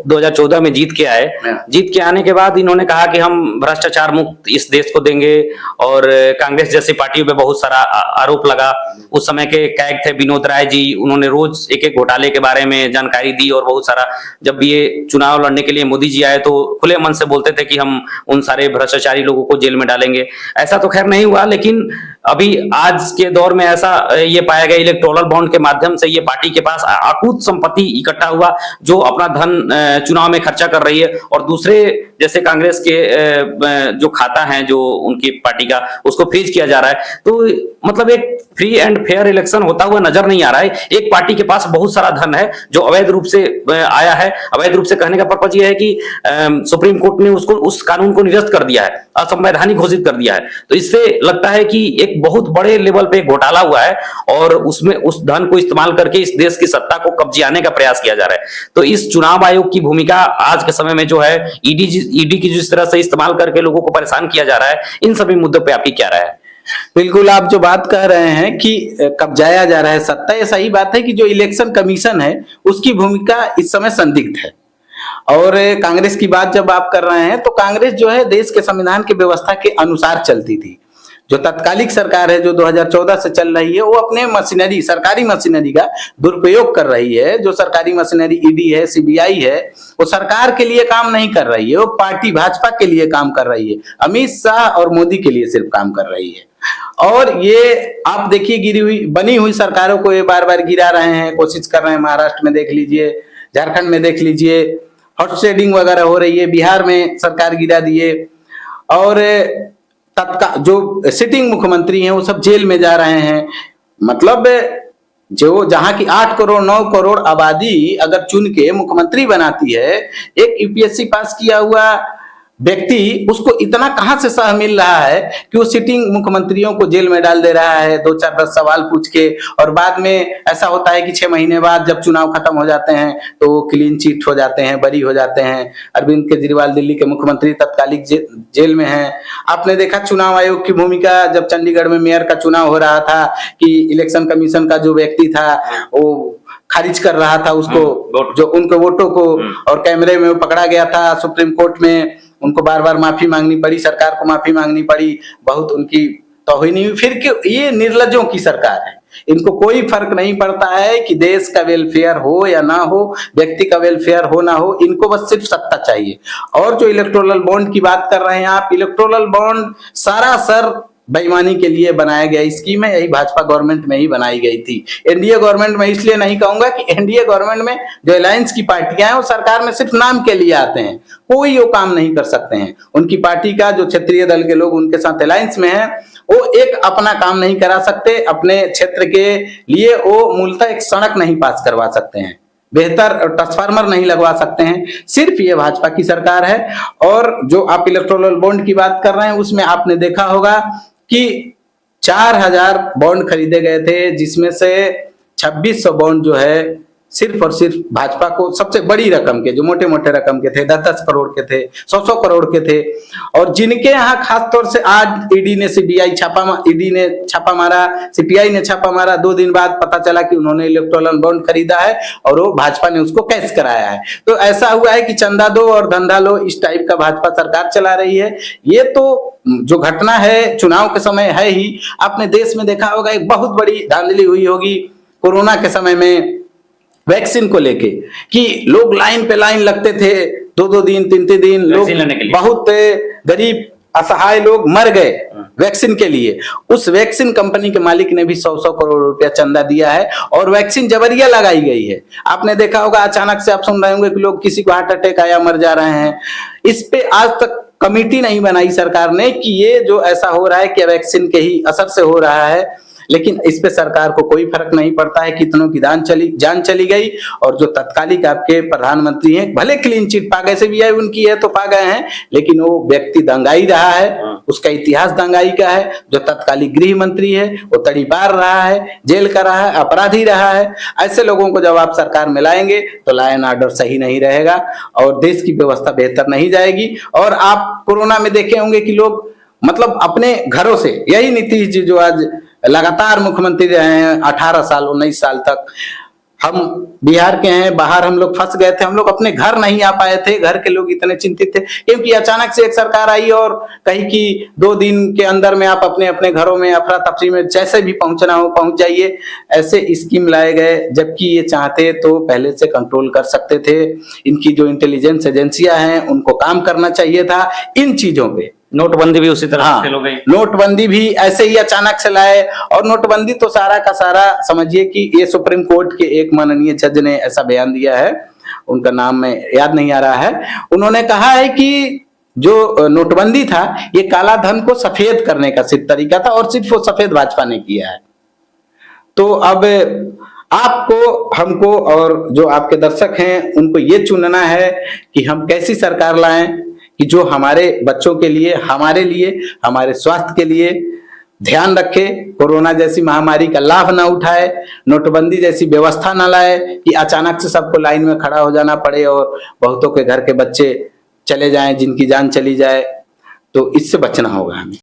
2014 में जीत के आए। जीत के आने के बाद इन्होंने कहा कि हम भ्रष्टाचार मुक्त इस देश को देंगे, और कांग्रेस जैसी पार्टियों पे बहुत सारा आरोप लगा। उस समय के कैग थे विनोद राय जी, उन्होंने रोज एक एक घोटाले के बारे में जानकारी दी, और बहुत सारा, जब ये चुनाव लड़ने के लिए मोदी जी आए तो खुले मन से बोलते थे कि हम उन सारे भ्रष्टाचारी लोगों को जेल में डालेंगे। ऐसा तो खैर नहीं हुआ, लेकिन अभी आज के दौर में ऐसा ये पाया गया इलेक्टोरल बॉन्ड के माध्यम से ये पार्टी के पास अकूत संपत्ति इकट्ठा हुआ, जो अपना धन चुनाव में खर्चा कर रही है, और दूसरे जैसे कांग्रेस के जो खाता है जो उनकी पार्टी का, उसको फ्रीज किया जा रहा है। तो मतलब एक फ्री एंड फेयर इलेक्शन होता हुआ नजर नहीं आ रहा है। एक पार्टी के पास बहुत सारा धन है जो अवैध रूप से आया है। अवैध रूप से कहने का पर्पज यह है कि सुप्रीम कोर्ट ने उसको, उस कानून को निरस्त कर दिया है, असंवैधानिक घोषित कर दिया है। तो इससे लगता है कि एक बहुत बड़े लेवल पे घोटाला हुआ है, और उसमें उस धन को इस्तेमाल करके इस देश की सत्ता को कब्जियाने का प्रयास किया जा रहा है। तो इस चुनाव आयोग की भूमिका आज के समय में जो है, ईडी की जिस तरह से इस्तेमाल करके लोगों को परेशान किया जा रहा है, इन सभी मुद्दों पे आपकी क्या राय है? बिल्कुल, आप जो बात कह रहे हैं कि कब्जाया जा रहा है सत्ता, ये सही बात है कि जो इलेक्शन कमीशन है उसकी भूमिका इस समय संदिग्ध है। और कांग्रेस की बात जब आप कर रहे हैं, तो कांग्रेस जो है देश के संविधान की व्यवस्था के अनुसार चलती थी। जो तत्कालिक सरकार है जो 2014 से चल रही है, वो अपने मशीनरी, सरकारी मशीनरी का दुरुपयोग कर रही है। जो सरकारी मशीनरी ईडी है, सीबीआई है, वो सरकार के लिए काम नहीं कर रही है, वो पार्टी भाजपा के लिए काम कर रही है, अमित शाह और मोदी के लिए सिर्फ काम कर रही है। और ये आप देखिए, गिरी हुई बनी हुई सरकारों को ये बार बार गिरा रहे हैं, कोशिश कर रहे हैं। महाराष्ट्र में देख लीजिए, झारखंड में देख लीजिए, हॉट शेडिंग वगैरह हो रही है, बिहार में सरकार गिरा दिए, और तत्काल जो सिटिंग मुख्यमंत्री हैं वो सब जेल में जा रहे हैं। मतलब जो जहां की 8 करोड़ 9 करोड़ आबादी अगर चुन के मुख्यमंत्री बनाती है, एक यूपीएससी पास किया हुआ व्यक्ति, उसको इतना कहां से सह मिल रहा है कि वो सिटिंग मुख्यमंत्रियों को जेल में डाल दे रहा है 2-4-10 सवाल पूछ के। और बाद में ऐसा होता है कि 6 महीने बाद जब चुनाव खत्म हो जाते हैं तो वो क्लीन चिट हो जाते हैं, बरी हो जाते हैं। अरविंद केजरीवाल दिल्ली के मुख्यमंत्री तत्कालिक जेल में हैं। आपने देखा चुनाव आयोग की भूमिका, जब चंडीगढ़ में मेयर का चुनाव हो रहा था कि इलेक्शन कमीशन का जो व्यक्ति था वो खारिज कर रहा था उसको, जो उनके वोटों को, और कैमरे में वो पकड़ा गया था। सुप्रीम कोर्ट में उनको बार बार माफी मांगनी पड़ी, सरकार को माफी मांगनी पड़ी, बहुत उनकी तौहीनी हुई। फिर क्यों? ये निर्लज्जों की सरकार है, इनको कोई फर्क नहीं पड़ता है कि देश का वेलफेयर हो या ना हो, व्यक्ति का वेलफेयर हो ना हो, इनको बस सिर्फ सत्ता चाहिए। और जो इलेक्टोरल बॉन्ड की बात कर रहे हैं आप, इलेक्टोरल बॉन्ड सरासर बेईमानी के लिए बनाया गया स्कीम है। यही भाजपा गवर्नमेंट में ही बनाई गई थी। एनडीए गवर्नमेंट में इसलिए नहीं कहूंगा कि एनडीए गवर्नमेंट में जो अलायंस की पार्टियां हैं वो सरकार में सिर्फ नाम के लिए आते हैं, कोई वो काम नहीं कर सकते हैं। उनकी पार्टी का जो क्षेत्रीय दल के लोग उनके साथ अलायंस में है, वो एक अपना काम नहीं करा सकते, अपने क्षेत्र के लिए वो मूलतः एक सड़क नहीं पास करवा सकते हैं, बेहतर ट्रांसफार्मर नहीं लगवा सकते हैं। सिर्फ ये भाजपा की सरकार है। और जो आप इलेक्टोरल बॉन्ड की बात कर रहे हैं, उसमें आपने देखा होगा कि 4000 बॉन्ड खरीदे गए थे, जिसमें से 2600 बॉन्ड जो है सिर्फ और सिर्फ भाजपा को, सबसे बड़ी रकम के, जो मोटे मोटे रकम के थे, 10-10 करोड़ के थे, 100-100 करोड़ के थे। और जिनके यहाँ खासतौर से आज ईडी ने छापा मारा, सीपीआई ने छापा मारा, 2 दिन बाद पता चला कि उन्होंने इलेक्टोरल बॉन्ड खरीदा है और वो भाजपा ने उसको कैश कराया है। तो ऐसा हुआ है कि चंदा दो और धंधा लो, इस टाइप का भाजपा सरकार चला रही है। ये तो जो घटना है चुनाव के समय है ही। आपने देश में देखा होगा, एक बहुत बड़ी धांधली हुई होगी कोरोना के समय में वैक्सीन को लेके, कि लोग लाइन पे लाइन लगते थे, 2-2 दिन 3-3 दिन, लोग बहुत गरीब असहाय लोग मर गए वैक्सीन के लिए। उस वैक्सीन कंपनी के मालिक ने भी 100-100 करोड़ रुपया चंदा दिया है और वैक्सीन जबरिया लगाई गई है। आपने देखा होगा, अचानक से आप सुन रहे होंगे कि लोग किसी को हार्ट अटैक आया, मर जा रहे हैं। इस पे आज तक कमेटी नहीं बनाई सरकार ने कि ये जो ऐसा हो रहा है कि वैक्सीन के ही असर से हो रहा है, लेकिन इस पे सरकार को कोई फर्क नहीं पड़ता है। कितनों की जान चली गई। और जो तत्कालिक आपके प्रधानमंत्री हैं, भले क्लीन चिट पा गए, सीबीआई उनकी है तो पा गए हैं, लेकिन वो व्यक्ति दंगाई रहा है, उसका इतिहास दंगाई का है। जो तत्कालिक गृह मंत्री है वो तड़ीपार रहा है, जेल का रहा है, अपराधी रहा है। ऐसे लोगों को जब आप सरकार में लाएंगे तो लॉ एंड ऑर्डर सही नहीं रहेगा और देश की व्यवस्था बेहतर नहीं जाएगी। और आप कोरोना में देखे होंगे कि लोग मतलब अपने घरों से, यही नीतीश जी जो आज लगातार मुख्यमंत्री रहे हैं 18 साल 19 साल तक, हम बिहार के हैं, बाहर हम लोग फंस गए थे, हम लोग अपने घर नहीं आ पाए थे, घर के लोग इतने चिंतित थे क्योंकि अचानक से एक सरकार आई और कही कि 2 दिन के अंदर में आप अपने अपने घरों में अफरा तफरी में जैसे भी पहुंचना हो पहुंच जाइए, ऐसे स्कीम लाए गए। जबकि ये चाहते तो पहले से कंट्रोल कर सकते थे। इनकी जो इंटेलिजेंस एजेंसियां हैं उनको काम करना चाहिए था इन चीजों पे। नोटबंदी भी उसी तरह हाँ, फेल हो गई। नोटबंदी भी ऐसे ही अचानक से लाए। और नोटबंदी तो सारा का सारा समझिए कि ये सुप्रीम कोर्ट के एक माननीय जज ने ऐसा बयान दिया है, उनका नाम में याद नहीं आ रहा है। उन्होंने कहा है कि जो नोटबंदी था ये काला धन को सफेद करने का सिर्फ तरीका था और सिर्फ वो सफेद भाजपा ने किया है। तो अब आपको, हमको और जो आपके दर्शक हैं उनको ये चुनना है कि हम कैसी सरकार लाएं कि जो हमारे बच्चों के लिए, हमारे लिए, हमारे स्वास्थ्य के लिए ध्यान रखे, कोरोना जैसी महामारी का लाभ ना उठाए, नोटबंदी जैसी व्यवस्था ना लाए कि अचानक से सबको लाइन में खड़ा हो जाना पड़े और बहुतों के घर के बच्चे चले जाएं, जिनकी जान चली जाए। तो इससे बचना होगा हमें।